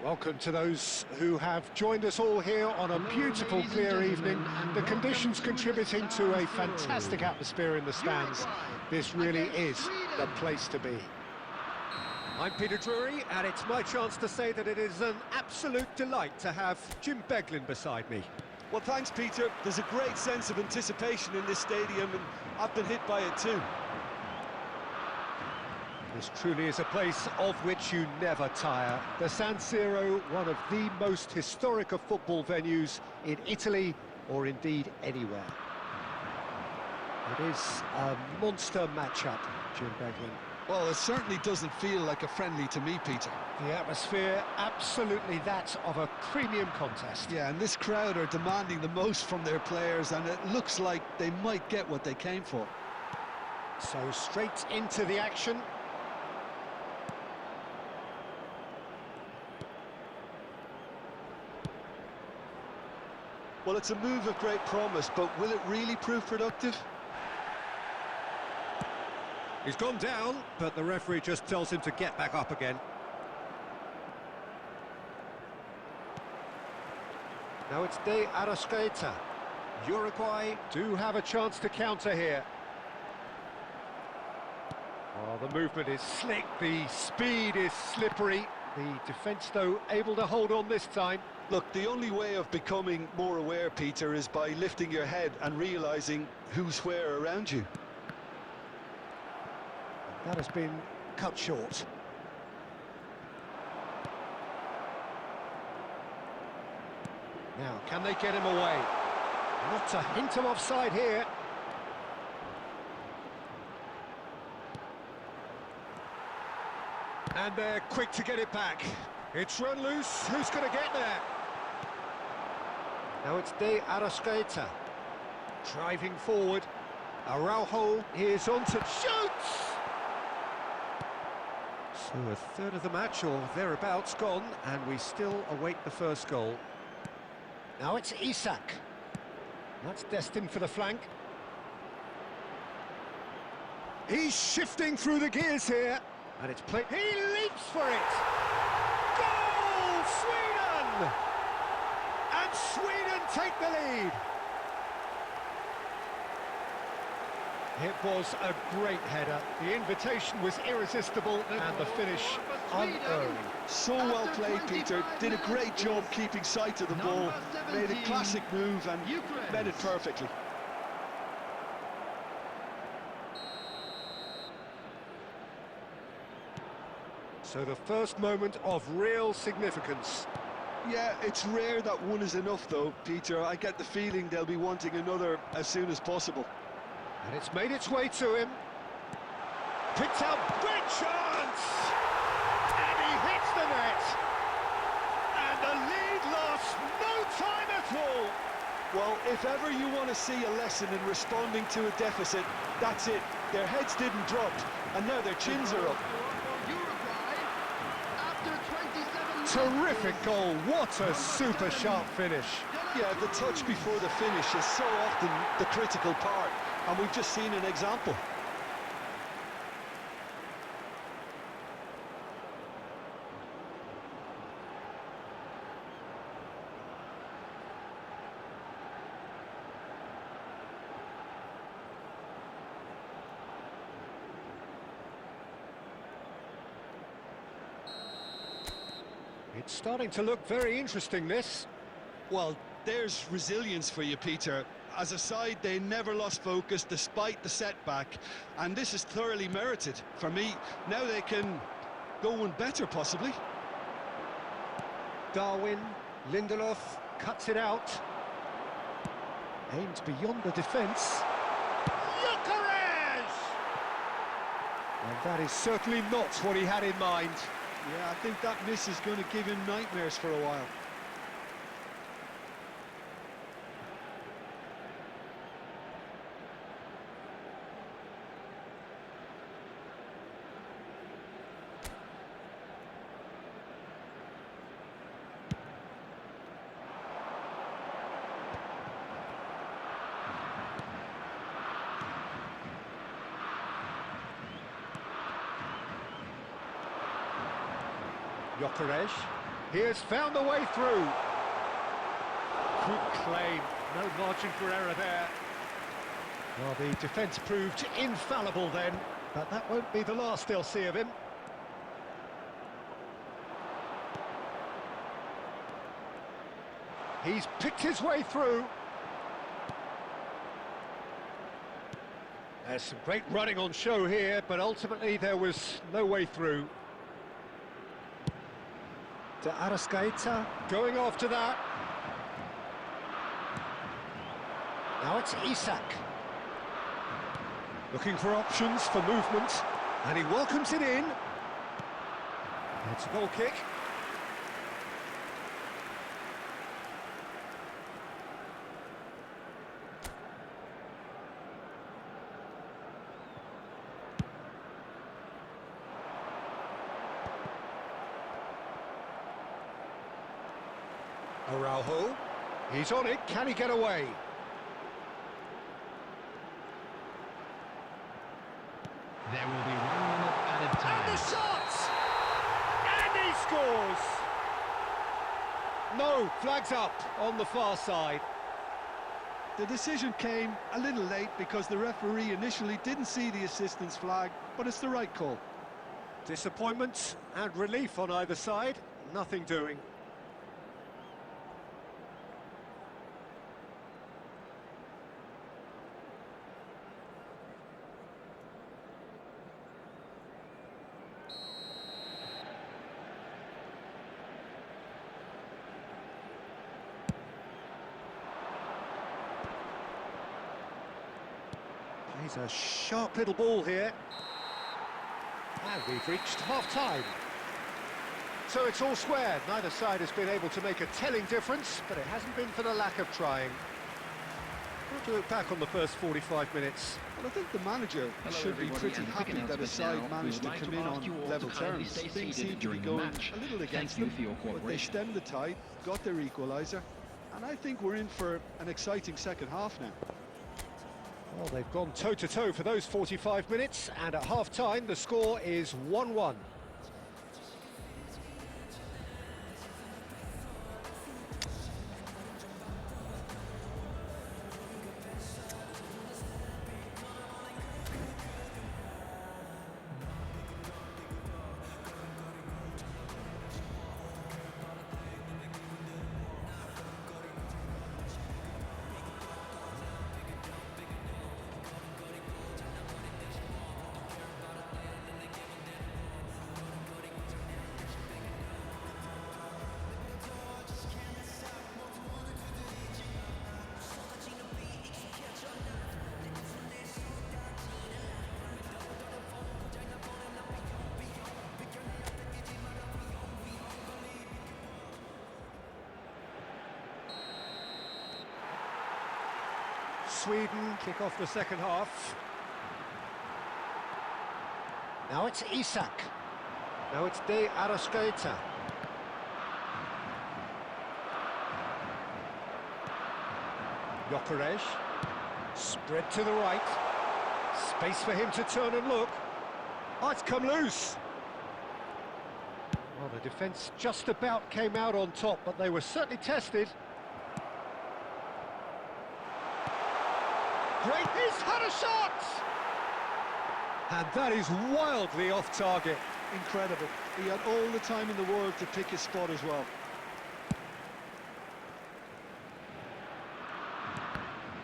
Welcome to those who have joined us all here on a beautiful, clear evening. The conditions contributing to a fantastic atmosphere in the stands. This really is the place to be. I'm Peter Drury, and it's my chance to say that it is an absolute delight to have Jim Beglin beside me. Well, thanks, Peter. There's a great sense of anticipation in this stadium, and I've been hit by it too. This truly is a place of which you never tire. The San Siro, one of the most historic of football venues in Italy, or indeed anywhere. It is a monster matchup, Jim Beglin. Well, it certainly doesn't feel like a friendly to me, Peter. The atmosphere, absolutely that of a premium contest. Yeah, and this crowd are demanding the most from their players, and it looks like they might get what they came for. So straight into the action. Well, it's a move of great promise, but will it really prove productive? He's gone down, but the referee just tells him to get back up again. Now it's De Arrascaeta. Uruguay do have a chance to counter here. Oh, the movement is slick, the speed is slippery. The defence, though, able to hold on this time. Look, the only way of becoming more aware, Peter, is by lifting your head and realising who's where around you. That has been cut short. Now, can they get him away? Not a hint of offside here. And they're quick to get it back. It's run loose. Who's going to get there? Now it's De Arrascaeta. Driving forward. Araujo is on to shoots! So a third of the match, or thereabouts, gone, and we still await the first goal. Now it's Isak. That's destined for the flank. He's shifting through the gears here. And it's played. He leaps for it! Goal! Sweden! And Sweden take the lead! It was a great header. The invitation was irresistible and the finish unearned. So well played, Peter. Did a great job keeping sight of the ball. Made a classic move and met it perfectly. So the first moment of real significance. Yeah, it's rare that one is enough, though, Peter. I get the feeling they'll be wanting another as soon as possible. And it's made its way to him. Picked out, great chance! And he hits the net! And the lead lost no time at all! Well, if ever you want to see a lesson in responding to a deficit, that's it. Their heads didn't drop, and now their chins are up. Terrific goal, what a super sharp finish. Yeah, the touch before the finish is so often the critical part, and we've just seen an example. It's starting to look very interesting, this. Well, there's resilience for you, Peter. As a side, they never lost focus despite the setback, and this is thoroughly merited. For me, now they can go one better, possibly. Darwin, Lindelof, cuts it out. Aimed beyond the defence. Gyökeres! And that is certainly not what he had in mind. Yeah, I think that miss is going to give him nightmares for a while. Gyökeres. He has found the way through. Good claim, no margin for error there. Well, the defence proved infallible then, but that won't be the last they'll see of him. He's picked his way through. There's some great running on show here, but ultimately there was no way through. To Arrascaeta, going after that. Now it's Isak. Looking for options for movement, and he welcomes it in. It's a goal kick. Araujo, he's on it, can he get away? There will be 1 minute added time. And the shot! And he scores! No, flags up on the far side. The decision came a little late because the referee initially didn't see the assistance flag, but it's the right call. Disappointment and relief on either side, nothing doing. He's a sharp little ball here. And we've reached half-time. So it's all square. Neither side has been able to make a telling difference, but it hasn't been for the lack of trying. What do you look back on the first 45 minutes? Well, I think the manager should be pretty happy that his side managed to come in on level terms. Things seemed to be going a little against them, but they stemmed the tide, got their equaliser, and I think we're in for an exciting second half now. Well, they've gone toe-to-toe for those 45 minutes, and at half-time the score is 1-1. Sweden kick off the second half. Now it's Isak. Now it's De Arrascaeta. Gyökeres. Spread to the right. Space for him to turn and look. Oh, it's come loose. Well, the defence just about came out on top, but they were certainly tested. Great, he's had a shot! And that is wildly off target. Incredible. He had all the time in the world to pick his spot as well.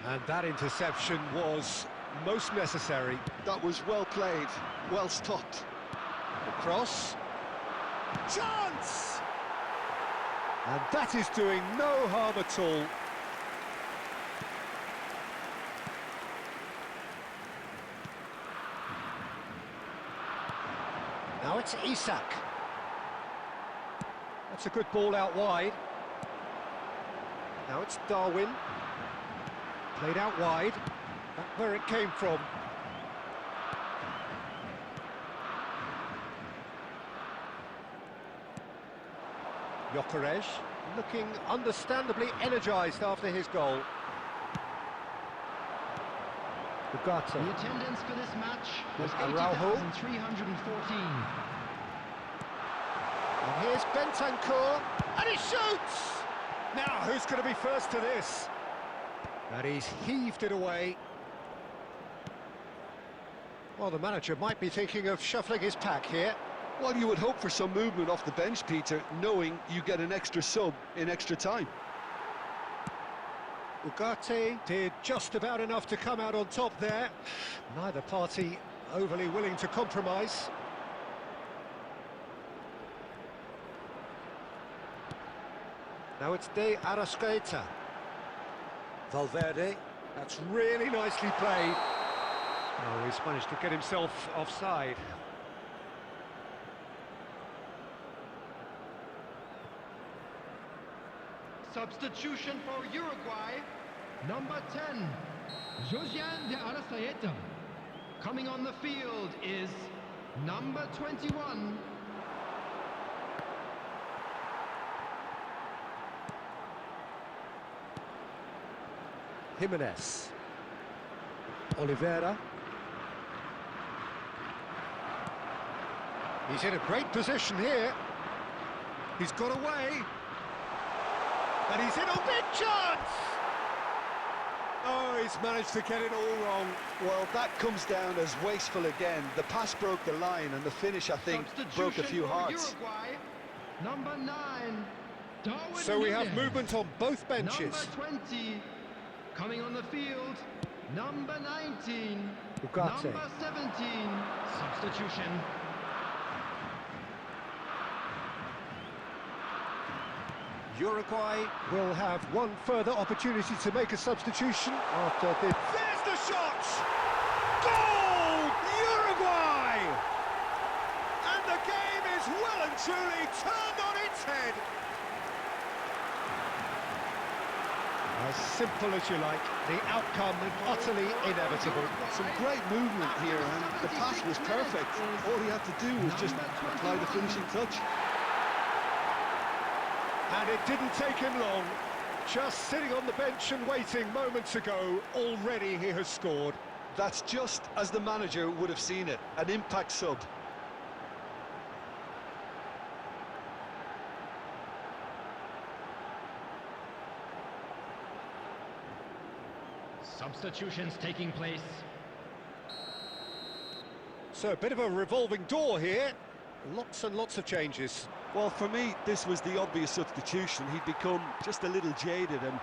And that interception was most necessary. That was well played, well stopped. The cross. Chance! And that is doing no harm at all. Now it's Isak. That's a good ball out wide. Now it's Darwin. Played out wide. That's where it came from. Gyökeres looking understandably energised after his goal. Ugarte. The attendance for this match was Araujo. 80,314. And here's Here's Bentancur, and he shoots! Now, who's going to be first to this? And he's heaved it away. Well, the manager might be thinking of shuffling his pack here. Well, you would hope for some movement off the bench, Peter, knowing you get an extra sub in extra time. Ugarte did just about enough to come out on top there. Neither party overly willing to compromise. Now it's De Arrascaeta. Valverde, that's really nicely played. Oh, he's managed to get himself offside. Substitution for Uruguay. Number 10, Josiane De Arrascaeta. Coming on the field is number 21. Jimenez. Oliveira. He's in a great position here. He's got away. And he's in a big chance! Oh, he's managed to get it all wrong. Well, that comes down as wasteful again. The pass broke the line, and the finish, I think, broke a few hearts. Uruguay. Number 9, Darwin So we have Núñez. movement on both benches. Number 20, coming on the field, number 19, Ugarte. number 17, substitution. Uruguay will have one further opportunity to make a substitution after the... There's the shot! Goal! Uruguay! And the game is well and truly turned on its head. As simple as you like, the outcome utterly inevitable. Some great movement here, and the pass was perfect. All he had to do was just apply the finishing touch. And it didn't take him long. Just sitting on the bench and waiting moments ago, already he has scored. That's just as the manager would have seen it, an impact sub. Substitutions taking place. So a bit of a revolving door here. Lots and lots of changes. Well, for me, this was the obvious substitution. He'd become just a little jaded, and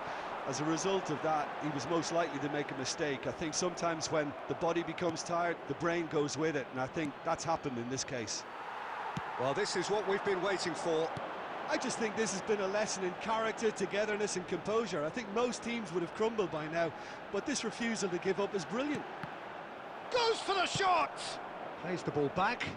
as a result of that, he was most likely to make a mistake. I think sometimes when the body becomes tired, the brain goes with it, and I think that's happened in this case. Well, this is what we've been waiting for. I just think this has been a lesson in character, togetherness and composure. I think most teams would have crumbled by now, but this refusal to give up is brilliant. Goes for the shot! Plays the ball back.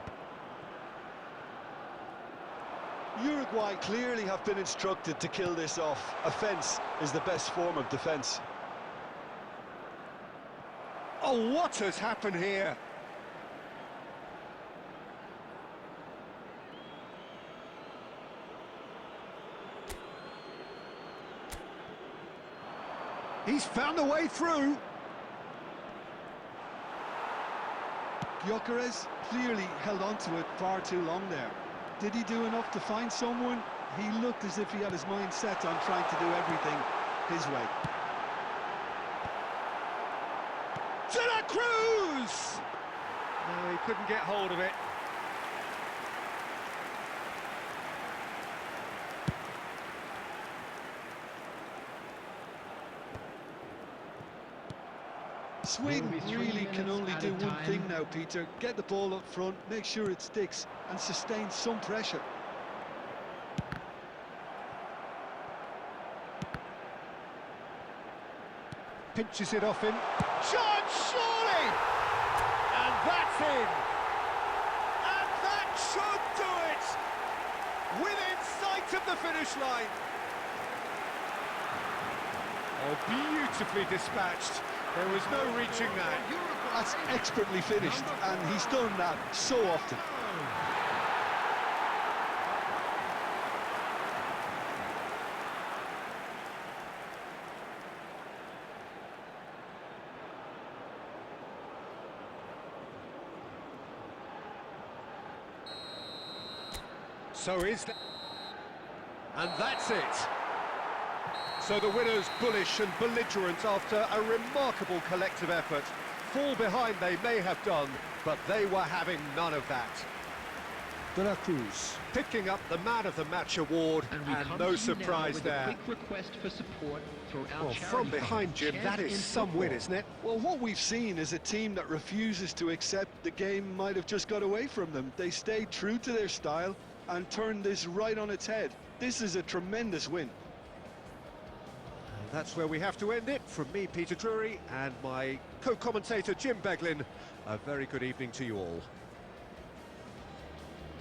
Uruguay clearly have been instructed to kill this off. Offence is the best form of defence. Oh, what has happened here? He's found a way through. Gyökeres clearly held on to it far too long there. Did he do enough to find someone? He looked as if he had his mind set on trying to do everything his way. De La Cruz! No, he couldn't get hold of it. Sweden Will be 3 really can minutes only at do a one time. thing now, Peter. Get the ball up front, make sure it sticks, and sustain some pressure. Pinches it off him. Chance, surely! And that's in! And that should do it! Within sight of the finish line. Oh, beautifully dispatched. There was no reaching that. That's expertly finished, and he's done that so often. So is that... And that's it. So the winners bullish and belligerent after a remarkable collective effort. Fall behind they may have done, but they were having none of that. De La Cruz. Picking up the Man of the Match award, and no surprise there. Quick request for support for our Well, from behind, Jim, that is some win, isn't it? Well, what we've seen is a team that refuses to accept the game might have just got away from them. They stayed true to their style and turned this right on its head. This is a tremendous win. And that's where we have to end it. From me, Peter Drury, and my co-commentator, Jim Beglin, a very good evening to you all.